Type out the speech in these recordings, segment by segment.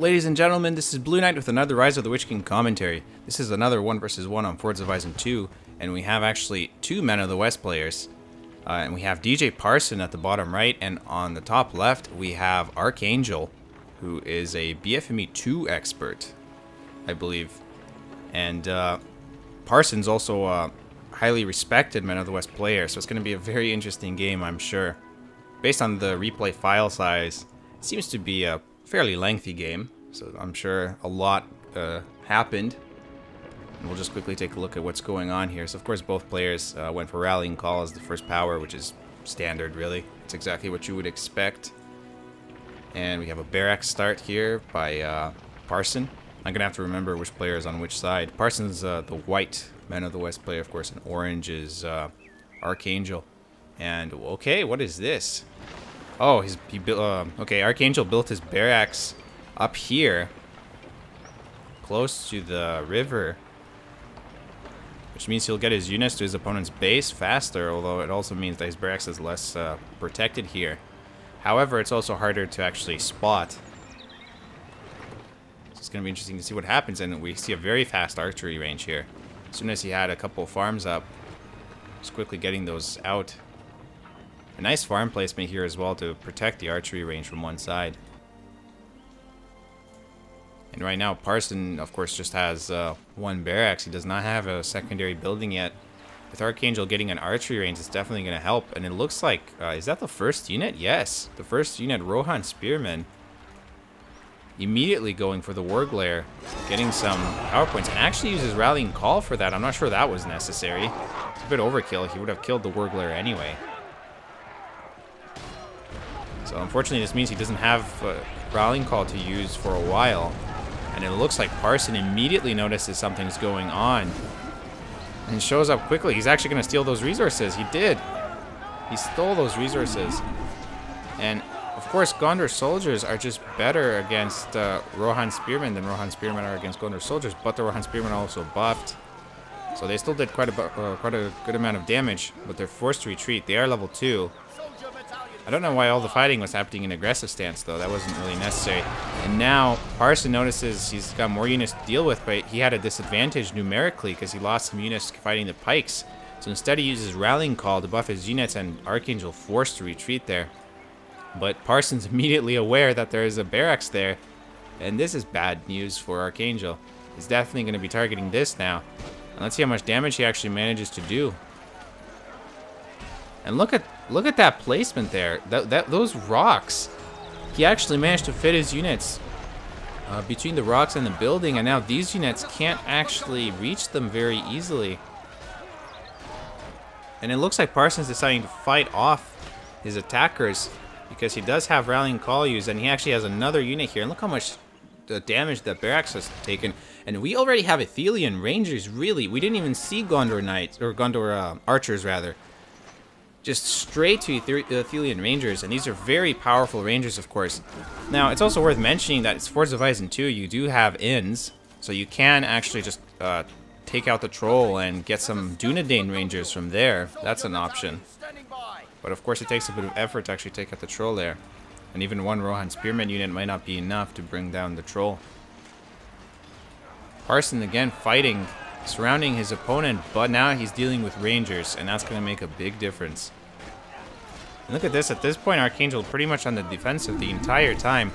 Ladies and gentlemen, this is Blue Knight with another Rise of the Witch King commentary. This is another 1 vs 1 on Forza Horizon 2, and we have actually two Men of the West players. And we have DJ Parson at the bottom right, and on the top left we have Archangel, who is a BFME 2 expert, I believe. And Parson's also a highly respected Men of the West player, so it's going to be a very interesting game, I'm sure. Based on the replay file size, it seems to be a fairly lengthy game, so I'm sure a lot happened. And we'll just quickly take a look at what's going on here. So of course both players went for Rallying Call as the first power, which is standard really. It's exactly what you would expect. And we have a barracks start here by Parson. I'm gonna have to remember which player is on which side. Parson's the white Men of the West player, of course, and orange is Archangel. And okay, what is this? Oh, he built. Okay, Archangel built his barracks up here, close to the river, which means he'll get his units to his opponent's base faster. Although it also means that his barracks is less protected here. However, it's also harder to actually spot. So it's going to be interesting to see what happens, and we see a very fast archery range here. As soon as he had a couple of farms up, just quickly getting those out. A nice farm placement here as well to protect the archery range from one side. And right now, Parson, of course, just has one barracks. He does not have a secondary building yet. With Archangel getting an archery range, it's definitely going to help. And it looks like, is that the first unit? Yes, the first unit, Rohan Spearmen. Immediately going for the War Glare, getting some power points, and actually uses Rallying Call for that. I'm not sure that was necessary. It's a bit overkill. He would have killed the War Glare anyway. So unfortunately, this means he doesn't have Rallying Call to use for a while. And it looks like Parson immediately notices something's going on and shows up quickly. He's actually going to steal those resources. He did. He stole those resources. And of course, Gondor soldiers are just better against Rohan Spearmen than Rohan Spearmen are against Gondor soldiers. But the Rohan Spearmen are also buffed, so they still did quite a good amount of damage. But they're forced to retreat. They are level 2. I don't know why all the fighting was happening in aggressive stance, though. That wasn't really necessary. And now Parson notices he's got more units to deal with, but he had a disadvantage numerically because he lost some units fighting the pikes. So instead he uses Rallying Call to buff his units, and Archangel forced to retreat there. But Parson's immediately aware that there is a barracks there, and this is bad news for Archangel. He's definitely going to be targeting this now. And let's see how much damage he actually manages to do. And look at that placement there. Those rocks. He actually managed to fit his units between the rocks and the building, and now these units can't actually reach them very easily. And it looks like Parson's deciding to fight off his attackers because he does have Rallying Call used, and he actually has another unit here. And look how much the damage that barracks has taken. And we already have Athelian Rangers, really. We didn't even see Gondor Knights, or Gondor Archers, rather. Just straight to Athelian Rangers, and these are very powerful Rangers, of course. Now, it's also worth mentioning that it's Forza Horizon 2, you do have inns, so you can actually just take out the Troll and get some Dunedain Rangers from there. That's an option. But of course, it takes a bit of effort to actually take out the Troll there. And even one Rohan Spearman unit might not be enough to bring down the Troll. Parson, again, fighting, surrounding his opponent, but now he's dealing with Rangers, and that's going to make a big difference. And look at this. At this point, Archangel pretty much on the defensive the entire time,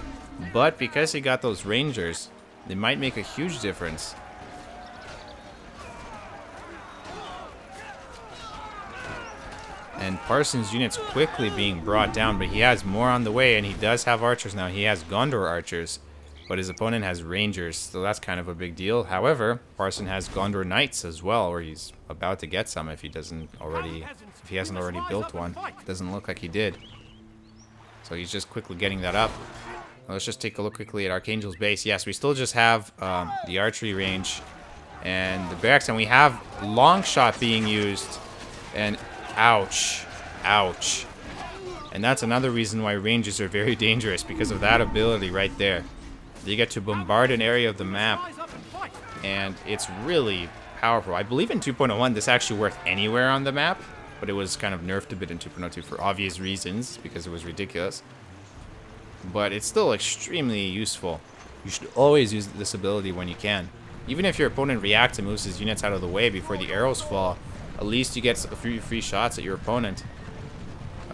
but because he got those Rangers, they might make a huge difference. And Parson's units quickly being brought down, but he has more on the way, and he does have archers now. He has Gondor archers, but his opponent has Rangers, so that's kind of a big deal. However, Parson has Gondor Knights as well, or he's about to get some if he hasn't already built one. Doesn't look like he did. So he's just quickly getting that up. Let's just take a look quickly at Archangel's base. Yes, we still just have the archery range and the barracks, and we have long shot being used. And ouch, ouch. And that's another reason why Rangers are very dangerous, because of that ability right there. You get to bombard an area of the map, and it's really powerful. I believe in 2.01 this actually worked anywhere on the map, but it was kind of nerfed a bit in 2.02 for obvious reasons, because it was ridiculous. But it's still extremely useful. You should always use this ability when you can. Even if your opponent reacts and moves his units out of the way before the arrows fall, at least you get a few free shots at your opponent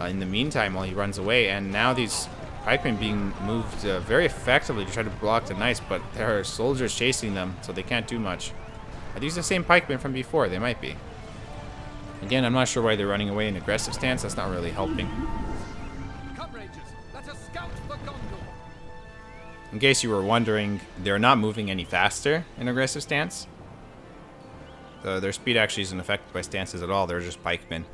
in the meantime while he runs away. And now these pikemen being moved very effectively to try to block the knights, but there are soldiers chasing them, so they can't do much. Are these the same pikemen from before? They might be. Again, I'm not sure why they're running away in aggressive stance. That's not really helping. Come, Rangers, let us scout for Gondor. In case you were wondering, they're not moving any faster in aggressive stance. Their speed actually isn't affected by stances at all. They're just pikemen.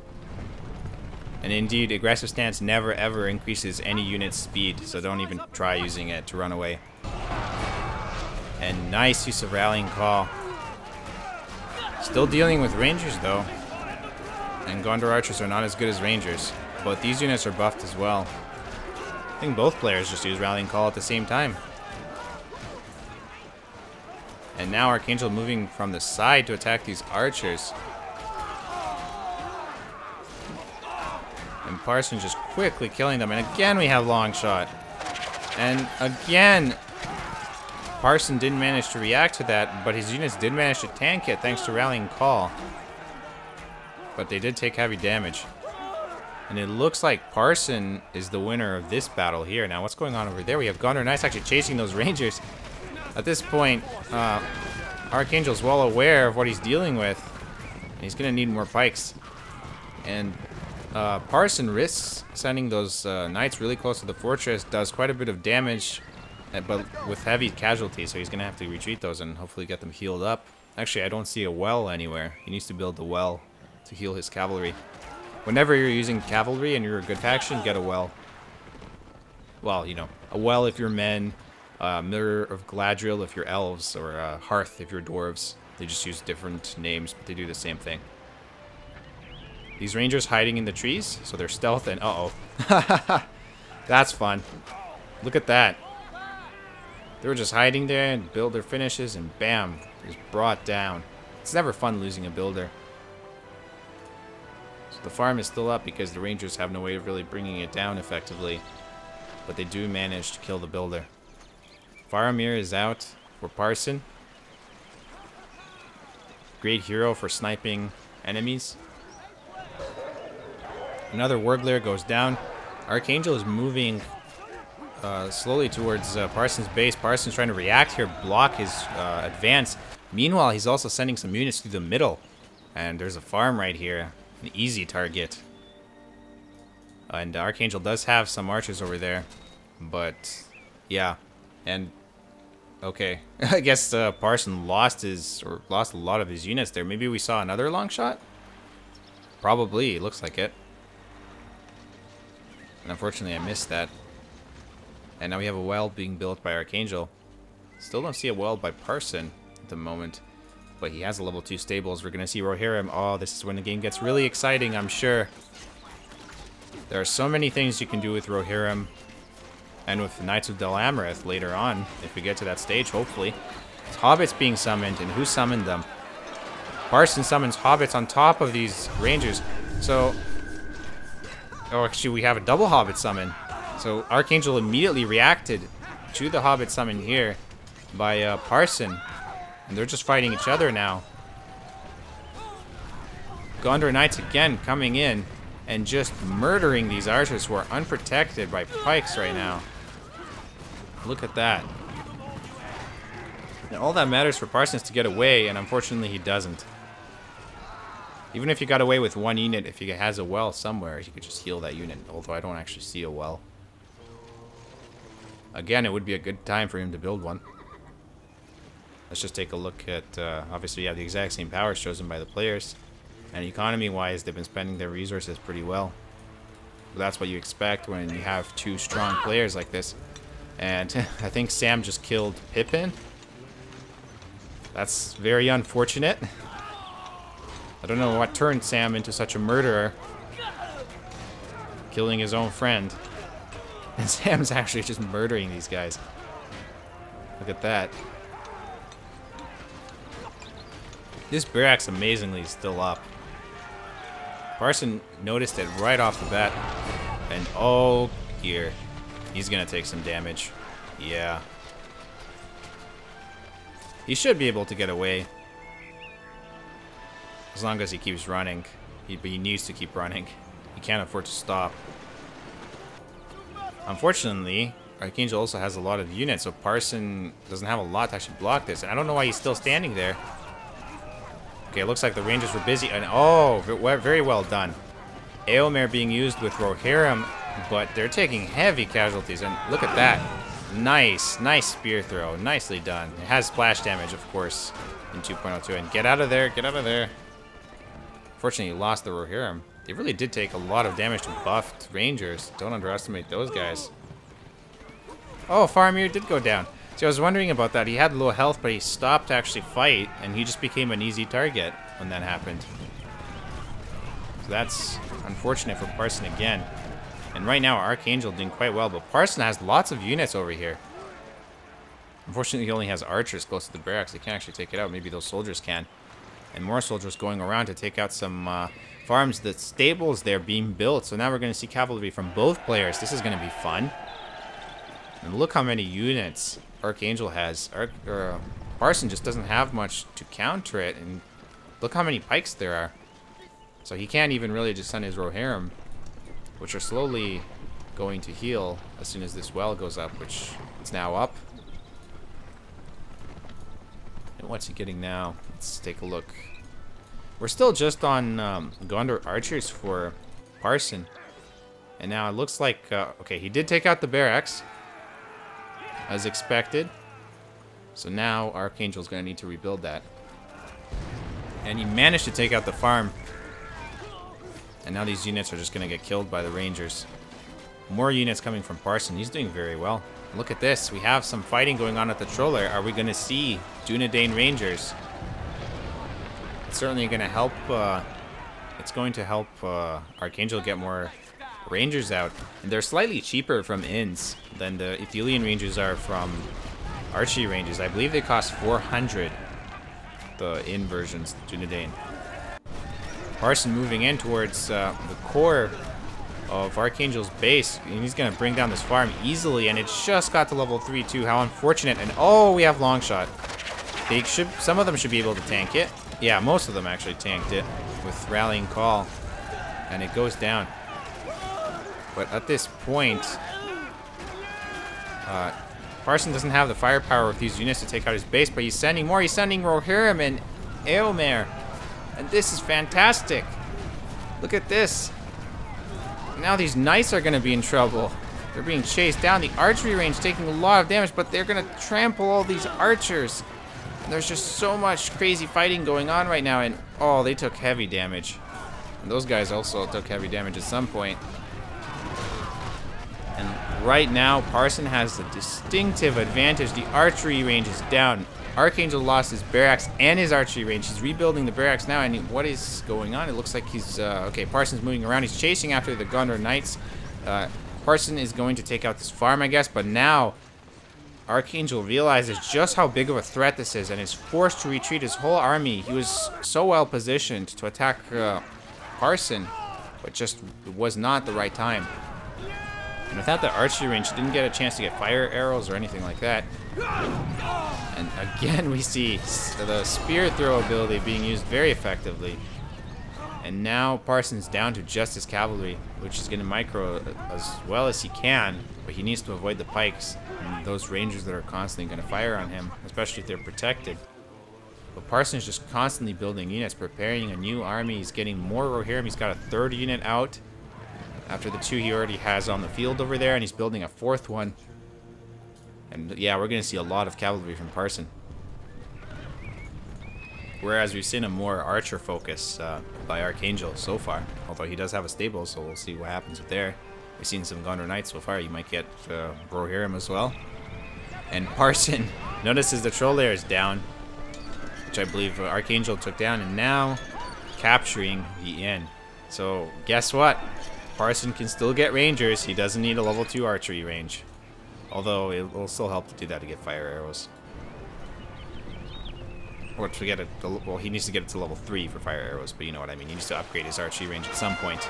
And indeed, aggressive stance never ever increases any unit's speed, so don't even try using it to run away. And nice use of rallying call. Still dealing with rangers though. And Gondor archers are not as good as rangers, but these units are buffed as well. I think both players just use rallying call at the same time. And now Archangel moving from the side to attack these archers. And Parson just quickly killing them. And again we have long shot. And again, Parson didn't manage to react to that, but his units did manage to tank it thanks to rallying call. But they did take heavy damage. And it looks like Parson is the winner of this battle here. Now what's going on over there? We have Gondor Knights actually chasing those rangers. At this point, Archangel's well aware of what he's dealing with. And he's going to need more pikes. And Parson risks sending those knights really close to the fortress. Does quite a bit of damage, but with heavy casualties. So he's going to have to retreat those and hopefully get them healed up. Actually, I don't see a well anywhere. He needs to build a well to heal his cavalry. Whenever you're using cavalry and you're a good faction, get a well. Well, you know, a well if you're men, Mirror of Galadriel if you're elves, or Hearth if you're dwarves. They just use different names, but they do the same thing. These rangers hiding in the trees, so they're stealth and uh-oh. That's fun. Look at that. They were just hiding there and build their finishes and bam, just brought down. It's never fun losing a builder. The farm is still up because the rangers have no way of really bringing it down effectively. But they do manage to kill the builder. Faramir is out for Parson. Great hero for sniping enemies. Another Warglair goes down. Archangel is moving slowly towards Parson's base. Parson's trying to react here, block his advance. Meanwhile, he's also sending some units through the middle. And there's a farm right here. An easy target. And Archangel does have some archers over there. But, yeah. And, okay. I guess Parson lost a lot of his units there. Maybe we saw another long shot? Probably, it looks like it. And unfortunately, I missed that. And now we have a well being built by Archangel. Still don't see a well by Parson at the moment. But he has a level 2 stables. We're going to see Rohirrim. Oh, this is when the game gets really exciting, I'm sure. There are so many things you can do with Rohirrim. And with the Knights of Dol Amroth later on, if we get to that stage, hopefully. It's hobbits being summoned, and who summoned them? Parson summons hobbits on top of these rangers. So, oh, actually, we have a double hobbit summon. So, Archangel immediately reacted to the hobbit summon here by Parson. And they're just fighting each other now. Gondor Knights again coming in and just murdering these archers who are unprotected by pikes right now. Look at that. And all that matters for Parson is to get away, and unfortunately he doesn't. Even if he got away with one unit, if he has a well somewhere, he could just heal that unit, although I don't actually see a well. Again, it would be a good time for him to build one. Let's just take a look at, obviously you have the exact same powers chosen by the players. And economy-wise, they've been spending their resources pretty well. That's what you expect when you have two strong players like this. And I think Sam just killed Pippin. That's very unfortunate. I don't know what turned Sam into such a murderer. Killing his own friend. And Sam's actually just murdering these guys. Look at that. This barracks amazingly is still up. Parson noticed it right off the bat. And oh, here. He's gonna take some damage. Yeah. He should be able to get away. As long as he keeps running. But he needs to keep running. He can't afford to stop. Unfortunately, Archangel also has a lot of units, so Parson doesn't have a lot to actually block this. And I don't know why he's still standing there. Okay, it looks like the Rangers were busy. And oh, very well done. Eomer being used with Rohirrim, but they're taking heavy casualties. And look at that. Nice, nice spear throw. Nicely done. It has splash damage, of course, in 2.02. And get out of there, get out of there. Fortunately, he lost the Rohirrim. They really did take a lot of damage to buffed Rangers. Don't underestimate those guys. Oh, Faramir did go down. See, I was wondering about that. He had low health, but he stopped to actually fight, and he just became an easy target when that happened. So that's unfortunate for Parson again. And right now, Archangel doing quite well, but Parson has lots of units over here. Unfortunately, he only has archers close to the barracks. They can't actually take it out. Maybe those soldiers can. And more soldiers going around to take out some farms. The stables there being built. So now we're going to see cavalry from both players. This is going to be fun. And look how many units Archangel has. Parson just doesn't have much to counter it. And look how many pikes there are. So he can't even really just send his Rohirrim, which are slowly going to heal as soon as this well goes up, which it's now up. And what's he getting now? Let's take a look. We're still just on Gondor archers for Parson. And now it looks like, okay, he did take out the barracks, as expected. So now Archangel's going to need to rebuild that. And he managed to take out the farm. And now these units are just going to get killed by the Rangers. More units coming from Parson. He's doing very well. Look at this. We have some fighting going on at the Troller. Are we going to see Dunedain Rangers? It's certainly going to help. It's going to help Archangel get more Rangers out. And they're slightly cheaper from inns than the Ithilien Rangers are from Archie Rangers. I believe they cost 400, the inn versions, Dunedain. Parson moving in towards the core of Archangel's base, and he's going to bring down this farm easily, and it just got to level 3 too. How unfortunate. And oh, we have Longshot. They should, some of them should be able to tank it. Yeah, most of them actually tanked it with Rallying Call, and it goes down. But at this point, Parson doesn't have the firepower with these units to take out his base, but he's sending more. He's sending Rohirrim and Eomer, and this is fantastic. Look at this. Now these knights are going to be in trouble. They're being chased down. The archery range taking a lot of damage, but they're going to trample all these archers. And there's just so much crazy fighting going on right now, and oh, they took heavy damage. And those guys also took heavy damage at some point. And right now, Parson has the distinctive advantage. The archery range is down. Archangel lost his barracks and his archery range. He's rebuilding the barracks now, and what is going on? It looks like he's... okay, Parson's moving around. He's chasing after the Gondor Knights. Parson is going to take out this farm, I guess, but now Archangel realizes just how big of a threat this is and is forced to retreat his whole army. He was so well positioned to attack Parson, but just was not the right time. And without the archery range, he didn't get a chance to get fire arrows or anything like that. And again, we see the spear throw ability being used very effectively. And now Parson's down to just his cavalry, which is going to micro as well as he can, but he needs to avoid the pikes and those rangers that are constantly going to fire on him, especially if they're protected. But Parson's just constantly building units, preparing a new army. He's getting more Rohirrim. He's got a third unit out after the two he already has on the field over there, and he's building a fourth one. And yeah, we're going to see a lot of cavalry from Parson. Whereas we've seen a more archer focus by Archangel so far. Although he does have a stable, so we'll see what happens with there. We've seen some Gondor Knights so far. You might get Rohirrim as well. And Parson notices the troll layer is down, which I believe Archangel took down, and now capturing the inn. So guess what? Parson can still get rangers. He doesn't need a level 2 archery range. Although it will still help to do that to get fire arrows. Or to get it, well, he needs to get it to level 3 for fire arrows, but you know what I mean. He needs to upgrade his archery range at some point.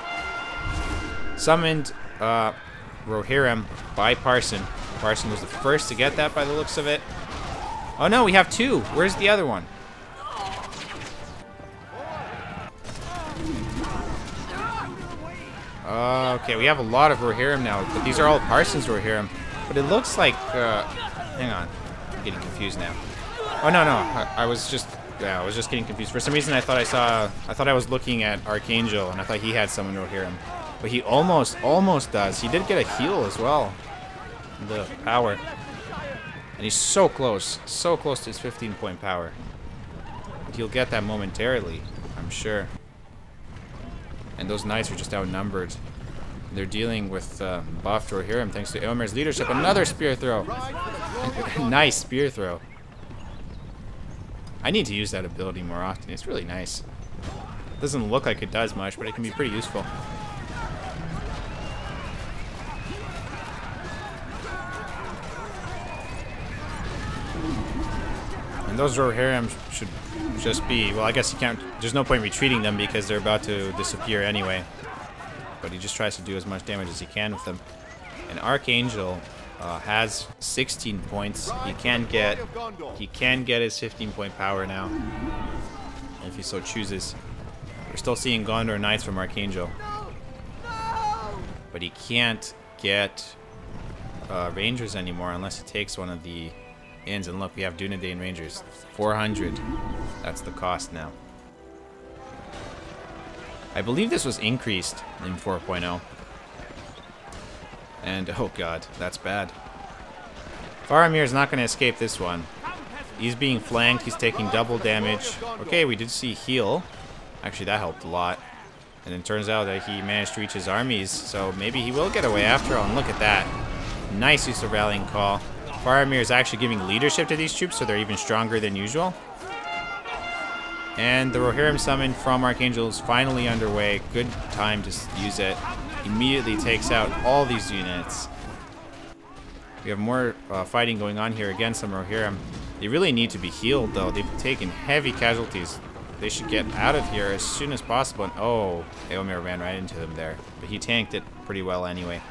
Summoned Rohirrim by Parson. Parson was the first to get that by the looks of it. Oh no, we have two. Where's the other one? Okay, we have a lot of Rohirrim now, but these are all Parsons Rohirrim. But it looks like, hang on, I'm getting confused now. Oh no, I was just getting confused. For some reason, I thought I was looking at Archangel, and I thought he had someone Rohirrim. But he almost does. He did get a heal as well. The power. And he's so close to his 15-point power. But he'll get that momentarily, I'm sure. And those knights are just outnumbered. They're dealing with buffed Rohirrim thanks to Eomer's leadership. Another spear throw. Nice spear throw. I need to use that ability more often. It's really nice. Doesn't look like it does much, but it can be pretty useful. And those Rohirrim should just be, well, I guess you can't, there's no point retreating them because they're about to disappear anyway. But he just tries to do as much damage as he can with them. And Archangel has 16 points. He can get his 15-point power now, if he so chooses. We're still seeing Gondor Knights from Archangel. But he can't get Rangers anymore unless he takes one of the inns. And look, we have Dunedain Rangers. 400. That's the cost now. I believe this was increased in 4.0. And, oh god, that's bad. Faramir is not going to escape this one. He's being flanked. He's taking double damage. Okay, we did see heal. Actually, that helped a lot. And it turns out that he managed to reach his armies, so maybe he will get away after all. And look at that. Nice use of Rallying Call. Faramir is actually giving leadership to these troops, so they're even stronger than usual. And the Rohirrim summon from Archangel is finally underway. Good time to use it. Immediately takes out all these units. We have more fighting going on here against some Rohirrim. They really need to be healed, though. They've taken heavy casualties. They should get out of here as soon as possible. And, oh, Eomer ran right into them there. But he tanked it pretty well anyway.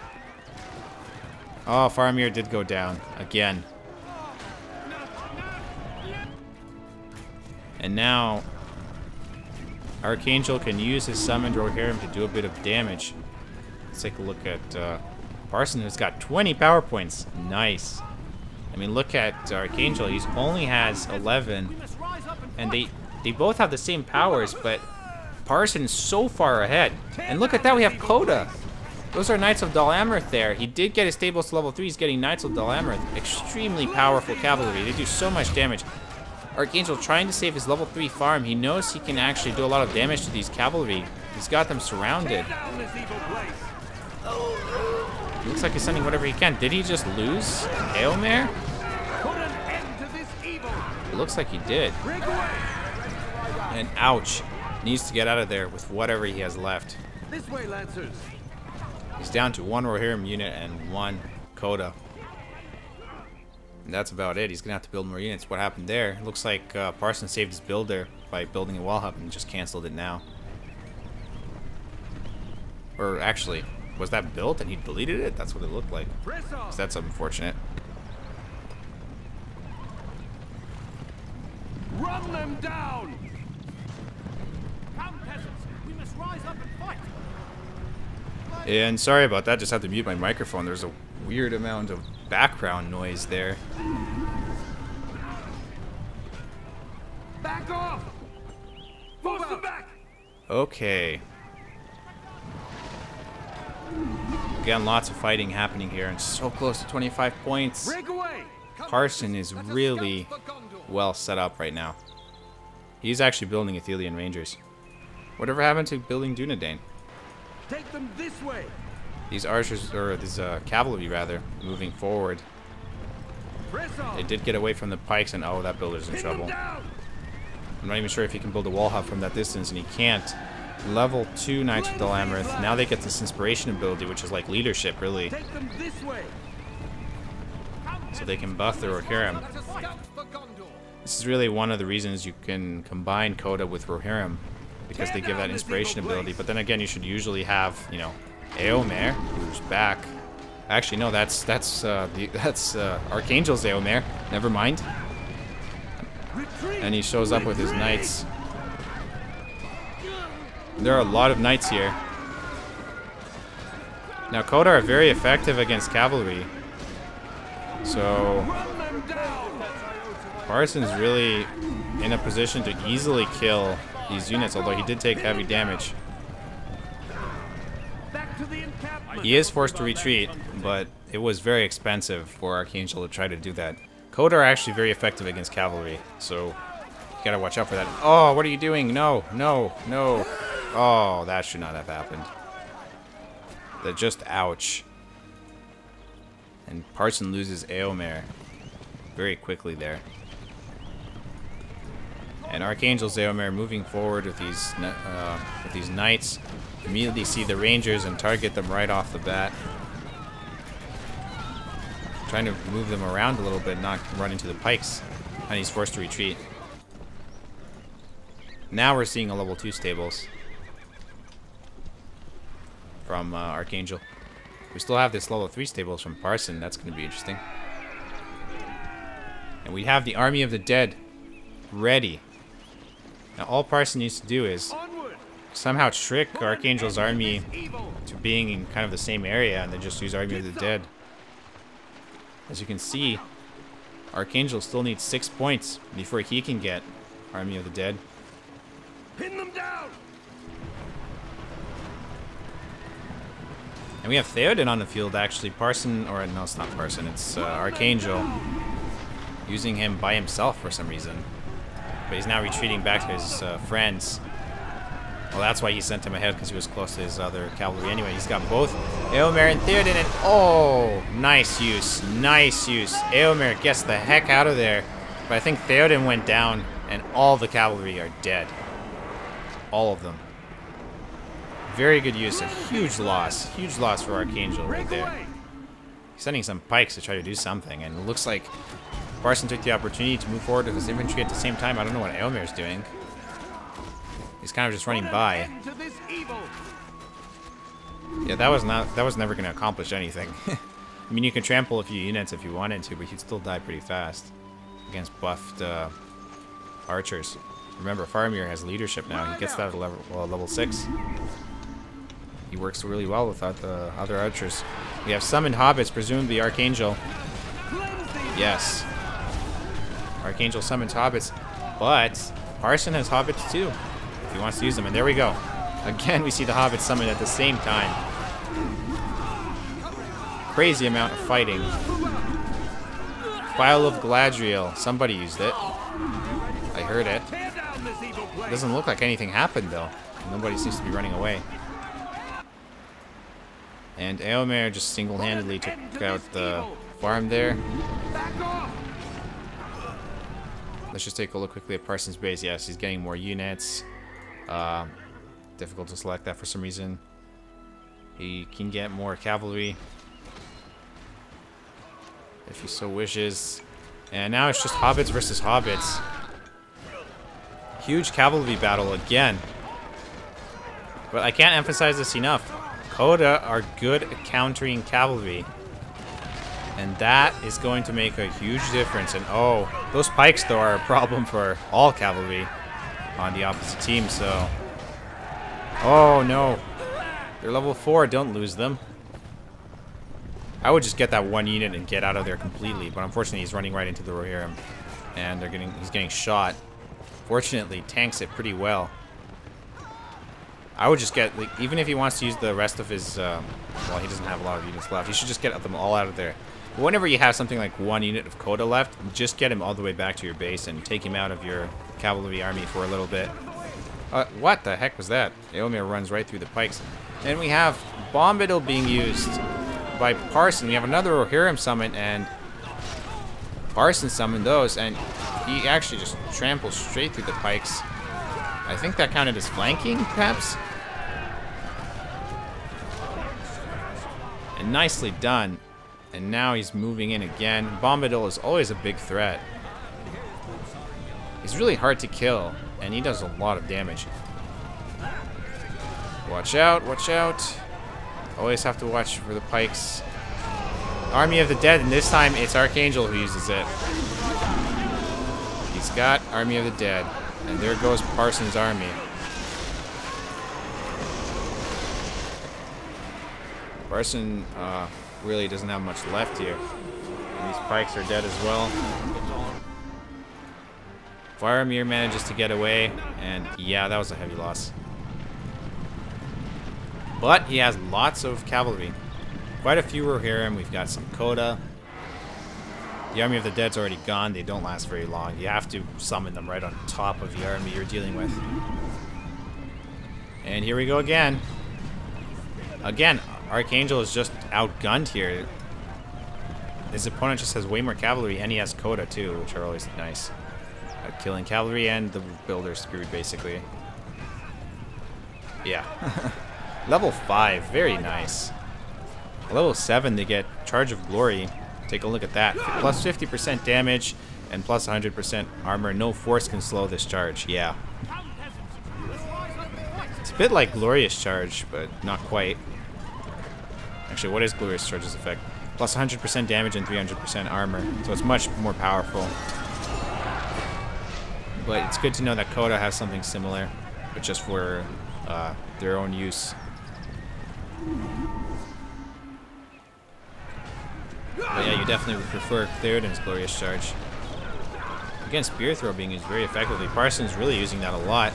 Oh, Faramir did go down again. And now Archangel can use his summoned Rohirrim to do a bit of damage. Let's take a look at Parson, who's got 20 power points. Nice. I mean, look at Archangel. He only has 11. And they both have the same powers, but Parson's so far ahead. And look at that, we have Coda. Those are Knights of Dol Amroth there. He did get his stables to level 3. He's getting Knights of Dol Amroth. Extremely powerful cavalry. They do so much damage. Archangel trying to save his level 3 farm. He knows he can actually do a lot of damage to these cavalry. He's got them surrounded. Looks like he's sending whatever he can. Did he just lose Eomer? It looks like he did. And ouch. Needs to get out of there with whatever he has left. This way, Lancers. He's down to one Rohirrim unit and one Coda. And that's about it. He's going to have to build more units. What happened there? It looks like Parson saved his builder by building a wall hub and just canceled it now. Or actually, was that built and he deleted it? That's what it looked like. So that's unfortunate. Run them down! Come, peasants. We must rise up and fight. And sorry about that, just had to mute my microphone. There's a weird amount of background noise there. Back off! Force them back! Okay. Again, lots of fighting happening here, and so close to 25 points. Break away! Parson is really well set up right now. He's actually building Athelian Rangers. Whatever happened to building Dunedain? Take them this way. These archers, or these cavalry rather, moving forward. They did get away from the pikes, and oh, that builder's in trouble. I'm not even sure if he can build a wall hub from that distance, and he can't. Level 2 Knights of Dol Amroth. Now they get this inspiration ability, which is like leadership, really. Take them this way. So they can buff their Rohirrim. This is really one of the reasons you can combine Coda with Rohirrim, because they give that inspiration ability. But then again, you should usually have, you know, Eomer, who's back. Actually, no, that's Archangel's Eomer. Never mind. And he shows up with his knights. There are a lot of knights here. Now, Coda are very effective against cavalry. So, Parson's really in a position to easily kill these units, although he did take heavy damage. He is forced to retreat, but it was very expensive for Archangel to try to do that. Coda are actually very effective against cavalry, so you gotta watch out for that. Oh, what are you doing? No, no, no. Oh, that should not have happened. That just ouch. And Parson loses Eomer very quickly there. And Archangel's Eomer moving forward with these knights. Immediately see the Rangers and target them right off the bat. Trying to move them around a little bit, not run into the pikes. And he's forced to retreat. Now we're seeing a level 2 stables from Archangel. We still have this level 3 stables from Parson. That's going to be interesting. And we have the Army of the Dead ready. Now all Parson needs to do is somehow trick Archangel's army to being in kind of the same area and then just use Army of the Dead. As you can see, Archangel still needs 6 points before he can get Army of the Dead. Pin them down. And we have Theoden on the field, actually. Parson, or no, it's not Parson, it's Archangel. Using him by himself for some reason. But he's now retreating back to his friends. Well, that's why he sent him ahead, because he was close to his other cavalry anyway. He's got both Eomer and Theoden, and oh, nice use, nice use. Eomer gets the heck out of there. But I think Theoden went down, and all the cavalry are dead. All of them. Very good use. A huge loss for Archangel right there. He's sending some pikes to try to do something, and it looks like Parson took the opportunity to move forward with his infantry at the same time. I don't know what Eomer's doing. He's kind of just running by. Yeah, that was never going to accomplish anything. I mean, you can trample a few units if you wanted to, but you'd still die pretty fast against buffed archers. Remember, Faramir has leadership now. He gets that at level 6. He works really well without the other archers. We have summoned hobbits, presumably Archangel. Yes. Archangel summons hobbits, but Parson has hobbits too, if he wants to use them. And there we go. Again, we see the hobbits summoned at the same time. Crazy amount of fighting. Phial of Galadriel. Somebody used it. I heard it. It doesn't look like anything happened, though. Nobody seems to be running away. And Eomer just single-handedly took out the farm there. Let's just take a look quickly at Parson's base. Yes, he's getting more units. Difficult to select that for some reason. He can get more cavalry if he so wishes. And now it's just hobbits versus hobbits. Huge cavalry battle again. But I can't emphasize this enough. Coda are good at countering cavalry. And that is going to make a huge difference. And oh, those pikes though are a problem for all cavalry on the opposite team, so. Oh no. They're level 4, don't lose them. I would just get that one unit and get out of there completely, but unfortunately he's running right into the Rohirrim. And he's getting shot. Fortunately, tanks it pretty well. I would just get, like, even if he wants to use the rest of his, well, he doesn't have a lot of units left. He should just get them all out of there. But whenever you have something like one unit of Coda left, just get him all the way back to your base and take him out of your cavalry army for a little bit. What the heck was that? Eomer runs right through the pikes. And we have Bombadil being used by Parson. We have another Rohirrim summon, and Parson summoned those, and he actually just tramples straight through the pikes. I think that counted as flanking, perhaps? And nicely done. And now he's moving in again. Bombadil is always a big threat. He's really hard to kill, and he does a lot of damage. Watch out, watch out. Always have to watch for the pikes. Army of the Dead, and this time it's Archangel who uses it. He's he's got Army of the Dead. And there goes Parsons' army. Parson really doesn't have much left here. And these pikes are dead as well. Faramir manages to get away, and yeah, that was a heavy loss. But he has lots of cavalry. Quite a few Rohirrim. We've got some Coda. The Army of the Dead's already gone. They don't last very long. You have to summon them right on top of the army you're dealing with. And here we go again. Again, Archangel is just outgunned here. His opponent just has way more cavalry, and he has Coda too, which are always nice. Killing cavalry, and the builder screwed basically. Yeah. Level 5, very nice. Level 7, they get Charge of Glory. Take a look at that. Plus 50% damage and plus 100% armor. No force can slow this charge. Yeah. It's a bit like Glorious Charge, but not quite. Actually, what is Glorious Charge's effect? Plus 100% damage and 300% armor. So it's much more powerful. But it's good to know that Coda has something similar, but just for their own use. But yeah, you definitely would prefer Theoden's Glorious Charge. Again, Spear Throw being used very effectively. Parson's really using that a lot.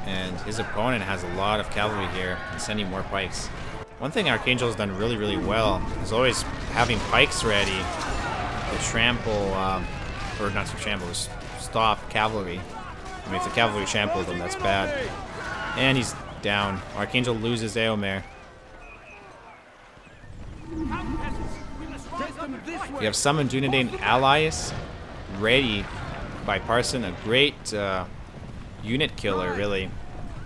And his opponent has a lot of cavalry here and sending more pikes. One thing Archangel has done really, really well is always having pikes ready to trample, or not to trample, to stop cavalry. I mean, if the cavalry trampled them, that's bad. And he's down. Archangel loses Eomer. We have summoned Dunedain allies ready by Parson. A great unit killer, really.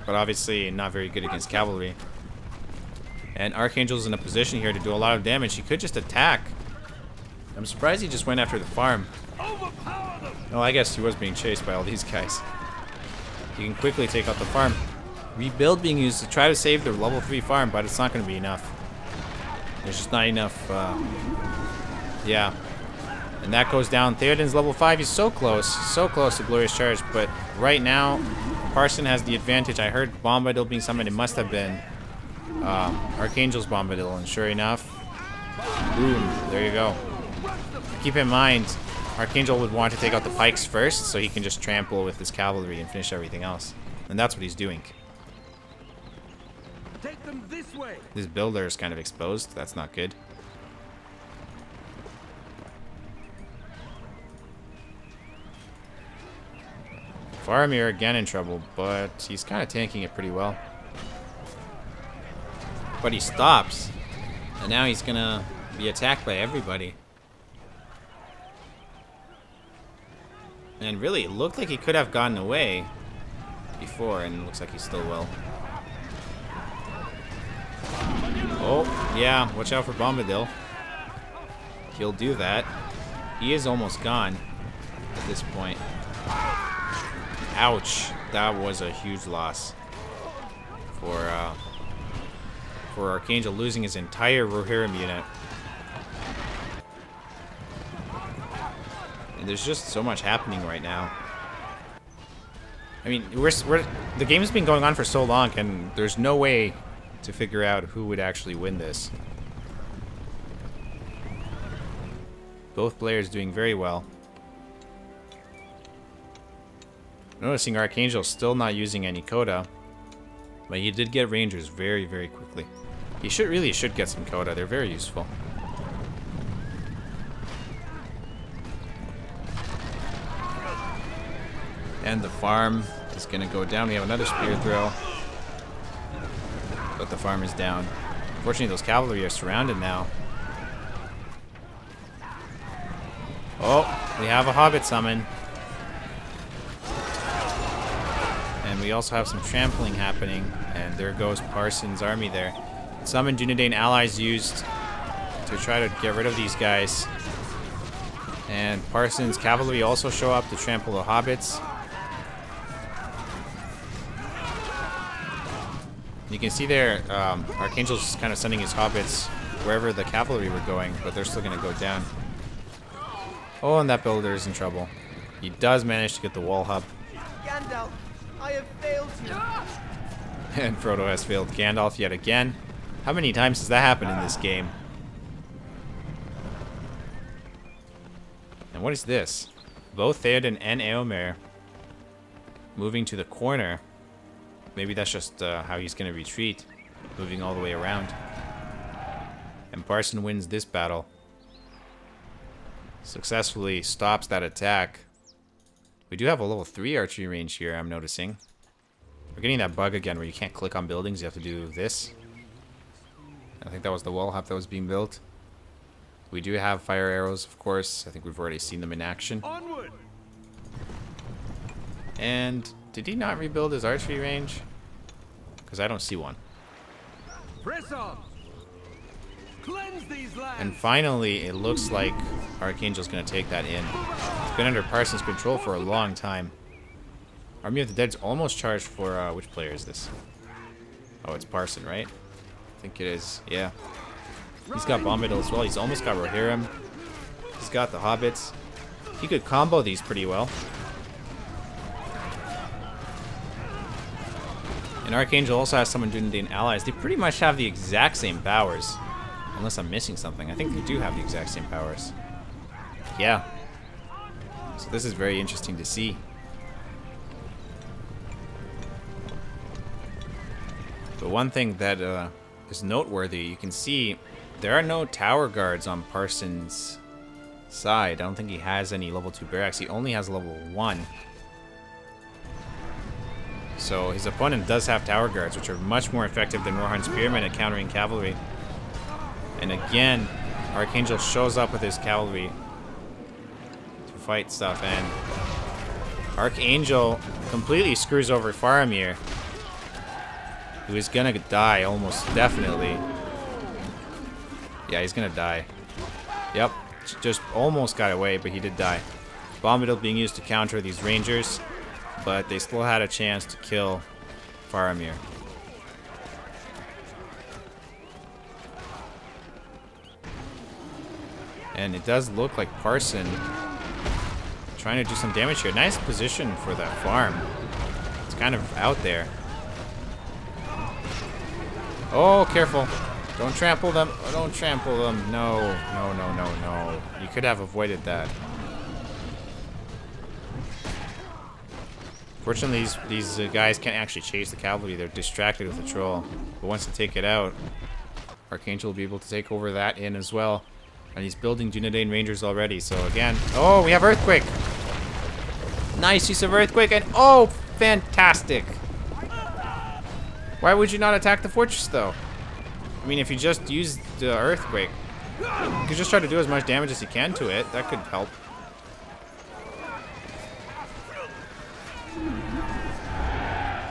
But obviously not very good against cavalry. And Archangel's in a position here to do a lot of damage. He could just attack. I'm surprised he just went after the farm. Oh, I guess he was being chased by all these guys. He can quickly take out the farm. Rebuild being used to try to save the level 3 farm, but it's not going to be enough. There's just not enough, yeah. And that goes down. Theoden's level 5. He's so close to Glorious Charge, but right now, Parson has the advantage. I heard Bombadil being summoned. It must have been Archangel's Bombadil, and sure enough, boom, there you go. Keep in mind, Archangel would want to take out the pikes first, so he can just trample with his cavalry and finish everything else. And that's what he's doing. Take them this way. This builder is kind of exposed. That's not good. Faramir again in trouble, but he's kind of tanking it pretty well. But he stops, and now he's gonna be attacked by everybody. And really, it looked like he could have gotten away before, and it looks like he still will. Oh, yeah, watch out for Bombadil. He'll do that. He is almost gone at this point. Ouch, that was a huge loss for Archangel, losing his entire Rohirrim unit. And there's just so much happening right now. I mean, the game's been going on for so long, and there's no way to figure out who would actually win this. Both players doing very well. Noticing Archangel still not using any Coda, but he did get Rangers very, very quickly. He really should get some Coda. They're very useful. And the farm is going to go down. We have another spear throw, but the farm is down. Unfortunately, those cavalry are surrounded now. Oh, we have a Hobbit summon. And we also have some trampling happening, and there goes Parson's army there. Some Dunedain allies used to try to get rid of these guys. And Parson's cavalry also show up to trample the hobbits. You can see there, Archangel's kind of sending his hobbits wherever the cavalry were going, but they're still going to go down. Oh, and that builder is in trouble. He does manage to get the wall hub. Gandalf, I have failed you. And Frodo has failed Gandalf yet again. How many times has that happened in this game? And what is this? Both Theoden and Eomer moving to the corner. Maybe that's just how he's going to retreat. Moving all the way around. And Parson wins this battle. Successfully stops that attack. We do have a level 3 archery range here, I'm noticing. We're getting that bug again where you can't click on buildings, you have to do this. I think that was the wall hub that was being built. We do have fire arrows, of course. I think we've already seen them in action. Onward. And did he not rebuild his archery range? Because I don't see one. Press on. Cleanse these lands. And finally, it looks like Archangel's going to take that in. It's been under Parson's control for a long time. Army of the Dead's almost charged for, which player is this? Oh, it's Parson, right? I think it is, yeah. He's got Bombadil as well. He's almost got Rohirrim. He's got the Hobbits. He could combo these pretty well. And Archangel also has some Dunedain allies. They pretty much have the exact same powers. Unless I'm missing something. I think they do have the exact same powers. Yeah. So this is very interesting to see. But one thing that is noteworthy, you can see there are no tower guards on Parson's side. I don't think he has any level 2 barracks. He only has level 1. So his opponent does have tower guards, which are much more effective than Rohan's Spearmen at countering cavalry. And again, Archangel shows up with his cavalry to fight stuff, and Archangel completely screws over Faramir, who is gonna die almost definitely. Yeah, he's gonna die. Yep, just almost got away, but he did die. Bombadil being used to counter these rangers, but they still had a chance to kill Faramir. And it does look like Parson trying to do some damage here. Nice position for that farm. It's kind of out there. Oh, careful. Don't trample them. Oh, don't trample them. No, no, no, no, no. You could have avoided that. Fortunately, these guys can't actually chase the cavalry. They're distracted with the troll. But once they take it out, Archangel will be able to take over that in as well. And he's building Dunedain Rangers already. So again, oh, we have Earthquake. Nice use of Earthquake, and oh, fantastic. Why would you not attack the fortress, though? I mean, if you just use the Earthquake, you could just try to do as much damage as you can to it. That could help.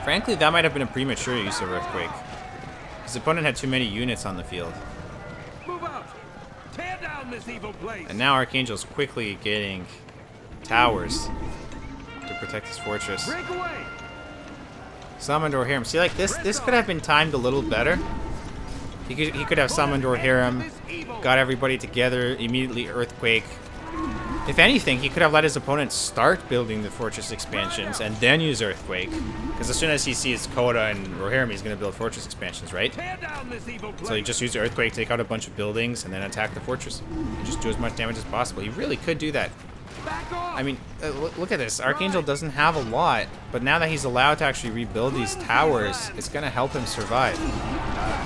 Frankly, that might have been a premature use of Earthquake. His opponent had too many units on the field. Move out. Tear down this evil place. And now Archangel's quickly getting towers to protect his fortress. Break away. Summoned Rohirrim. See, like this could have been timed a little better. He could have summoned Rohirrim, got everybody together, immediately Earthquake. If anything, he could have let his opponent start building the fortress expansions and then use Earthquake. Because as soon as he sees Coda and Rohirrim, he's going to build fortress expansions, right? Tear down this evil place. So you just use Earthquake, take out a bunch of buildings, and then attack the fortress. And just do as much damage as possible. He really could do that. Back off. I mean, look at this. Archangel doesn't have a lot, but now that he's allowed to actually rebuild these towers, it's going to help him survive.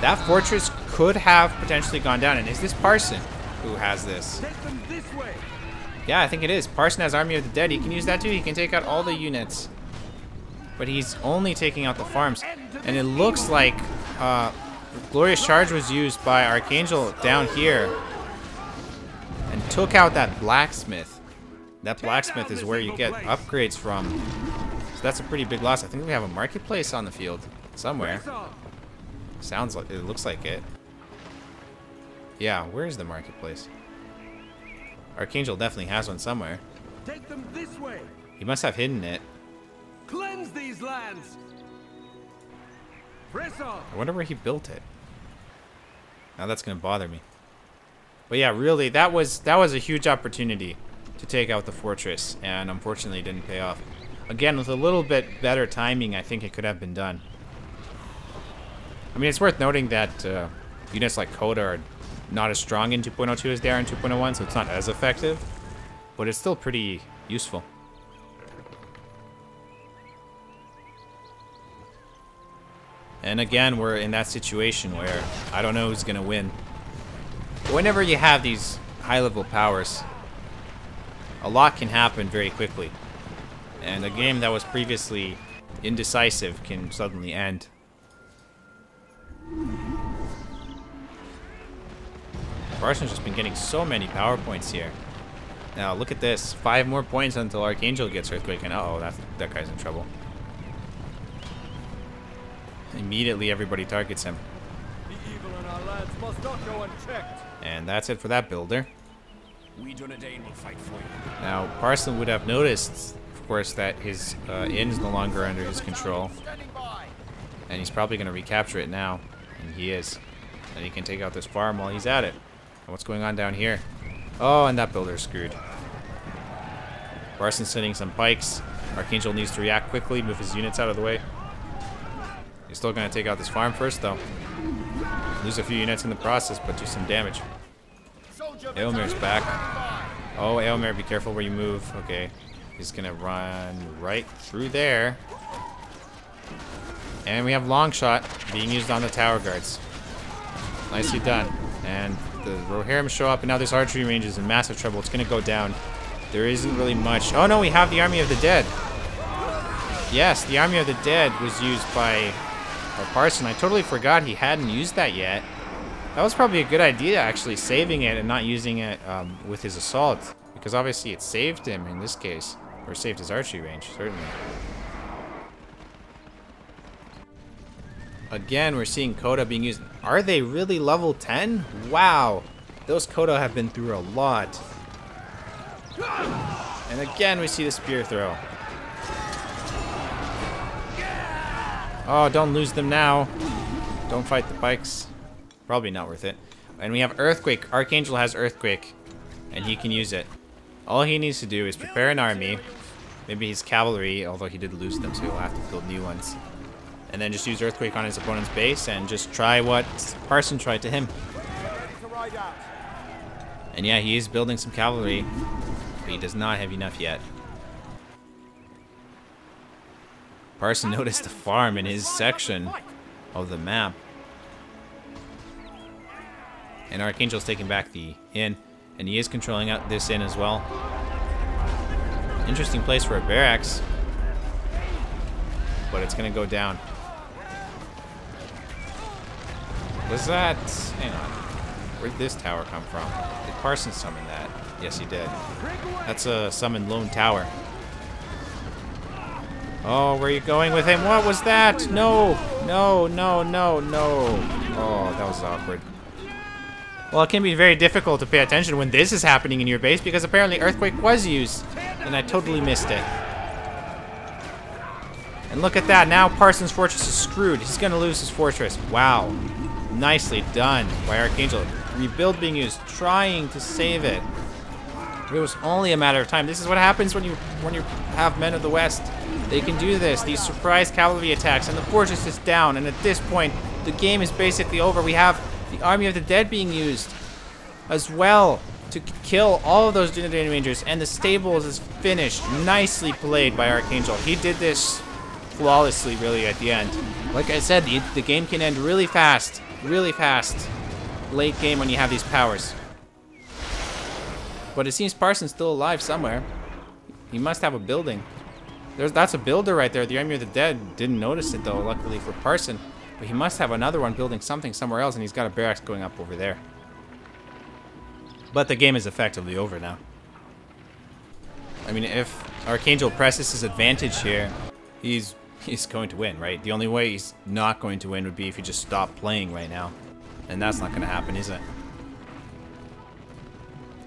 That fortress could have potentially gone down. And is this Parson who has this? Take them this way. Yeah, I think it is. Parson has Army of the Dead. He can use that too. He can take out all the units. But he's only taking out the farms. And it looks like Glorious Charge was used by Archangel down here and took out that blacksmith. That blacksmith is where you get upgrades from. So that's a pretty big loss. I think we have a marketplace on the field somewhere. Sounds like it. Looks like it. Yeah, where's the marketplace? Archangel definitely has one somewhere. Take them this way. He must have hidden it. Cleanse these lands. Press on. I wonder where he built it. Now that's gonna bother me. But yeah, really, that was a huge opportunity to take out the fortress, and unfortunately it didn't pay off. Again, with a little bit better timing, I think it could have been done. I mean, it's worth noting that units like Coda are not as strong in 2.02 as they are in 2.01, so it's not as effective, but it's still pretty useful. And again, we're in that situation where I don't know who's going to win. Whenever you have these high-level powers, a lot can happen very quickly. And a game that was previously indecisive can suddenly end. Parson's just been getting so many power points here. Now, look at this. 5 more points until Archangel gets Earthquake, and uh-oh, that guy's in trouble. Immediately, everybody targets him. The evil in our lands must not go unchecked. And that's it for that builder. We Dunedain will fight for you. Now, Parson would have noticed, of course, that his inn is no longer under his control. And he's probably going to recapture it now. And he is. And he can take out this farm while he's at it. And what's going on down here? Oh, and that builder's screwed. Parson's sending some pikes. Archangel needs to react quickly, move his units out of the way. He's still going to take out this farm first, though. Lose a few units in the process, but do some damage. Aylmer's back. Oh, Aylmer, be careful where you move. Okay. He's going to run right through there. And we have Longshot being used on the tower guards. Nicely done. And the Rohirrim show up, and now this archery range is in massive trouble. It's going to go down. There isn't really much. Oh, no, we have the Army of the Dead. Yes, the Army of the Dead was used by Parson. I totally forgot he hadn't used that yet. That was probably a good idea, actually, saving it and not using it with his assault. Because obviously it saved him in this case. Or saved his archery range, certainly. Again, we're seeing Coda being used. Are they really level 10? Wow. Those Coda have been through a lot. And again, we see the spear throw. Oh, don't lose them now. Don't fight the pikes. Probably not worth it. And we have Earthquake. Archangel has Earthquake. And he can use it. All he needs to do is prepare an army. Maybe his cavalry, although he did lose them, so he'll have to build new ones. And then just use Earthquake on his opponent's base and just try what Parson tried to him. And yeah, he is building some cavalry. But he does not have enough yet. Parson noticed a farm in his section of the map. And Archangel's taking back the inn. And he is controlling out this inn as well. Interesting place for a barracks. But it's going to go down. Was that... Hang on. Where'd this tower come from? Did Parson summon that? Yes, he did. That's a summoned lone tower. Oh, where are you going with him? What was that? No! No, no, no, no. Oh, that was awkward. Well, it can be very difficult to pay attention when this is happening in your base because apparently Earthquake was used. And I totally missed it. And look at that. Now Parson's fortress is screwed. He's going to lose his fortress. Wow. Nicely done by Archangel. Rebuild being used. Trying to save it. It was only a matter of time. This is what happens when you have Men of the West. They can do this. These surprise cavalry attacks. And the fortress is down. And at this point, the game is basically over. We have the Army of the Dead being used as well to kill all of those Dunedain Rangers. And the stables is finished. Nicely played by Archangel. He did this flawlessly, really, at the end. Like I said, the game can end really fast. Really fast. Late game when you have these powers. But it seems Parson's still alive somewhere. He must have a building. That's a builder right there. The Army of the Dead didn't notice it, though, luckily for Parson. But he must have another one building something somewhere else, and he's got a barracks going up over there. But the game is effectively over now. I mean, if Archangel presses his advantage here, he's going to win, right? The only way he's not going to win would be if he just stopped playing right now. And that's not going to happen, is it?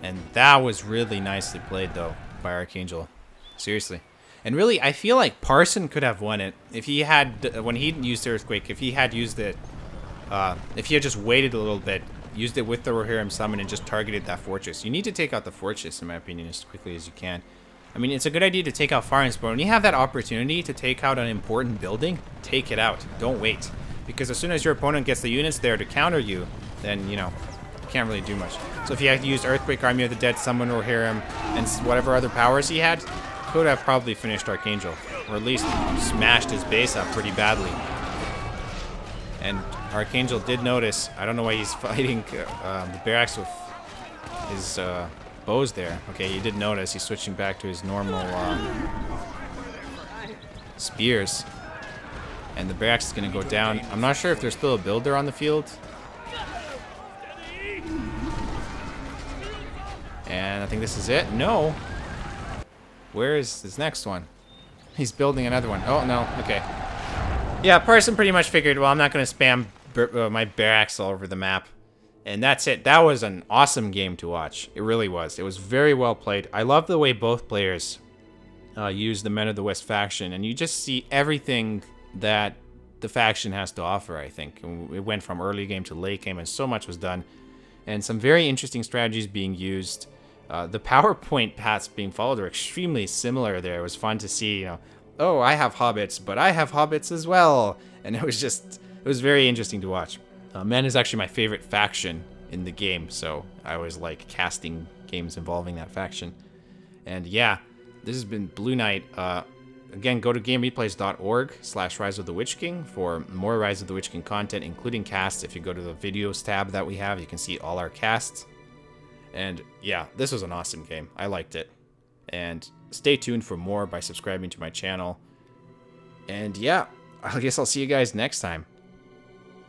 And that was really nicely played, though, by Archangel. Seriously. And really, I feel like Parson could have won it if he had, when he used Earthquake, if he had used it, if he had just waited a little bit used it with the Rohirrim summon and just targeted that fortress. You need to take out the fortress, in my opinion, as quickly as you can. I mean, it's a good idea to take out Farms, but when you have that opportunity to take out an important building, take it out. Don't wait. Because as soon as your opponent gets the units there to counter you, then, you know, you can't really do much. So if he had used Earthquake, Army of the Dead, Summon Rohirrim, and whatever other powers he had, could have probably finished Archangel. Or at least smashed his base up pretty badly. And Archangel did notice, I don't know why he's fighting the barracks with his bows there. Okay, he did notice he's switching back to his normal spears. And the barracks is going to go down. I'm not sure if there's still a builder on the field. And I think this is it. No. Where is this next one? He's building another one. Oh, no. Okay. Yeah, Parson pretty much figured, well, I'm not going to spam my barracks all over the map. And that's it. That was an awesome game to watch. It really was. It was very well played. I love the way both players use the Men of the West faction. And you just see everything that the faction has to offer, I think. It went from early game to late game, and so much was done. And some very interesting strategies being used. The PowerPoint paths being followed are extremely similar there. It was fun to see, you know, oh, I have hobbits, but I have hobbits as well. And it was very interesting to watch. Men is actually my favorite faction in the game, so I always like casting games involving that faction. And yeah, this has been Blue Knight. Again, go to gamereplays.org/Rise of the Witch King for more Rise of the Witch King content, including casts. If you go to the videos tab that we have, you can see all our casts. And yeah, this was an awesome game. I liked it. And stay tuned for more by subscribing to my channel. And yeah, I guess I'll see you guys next time.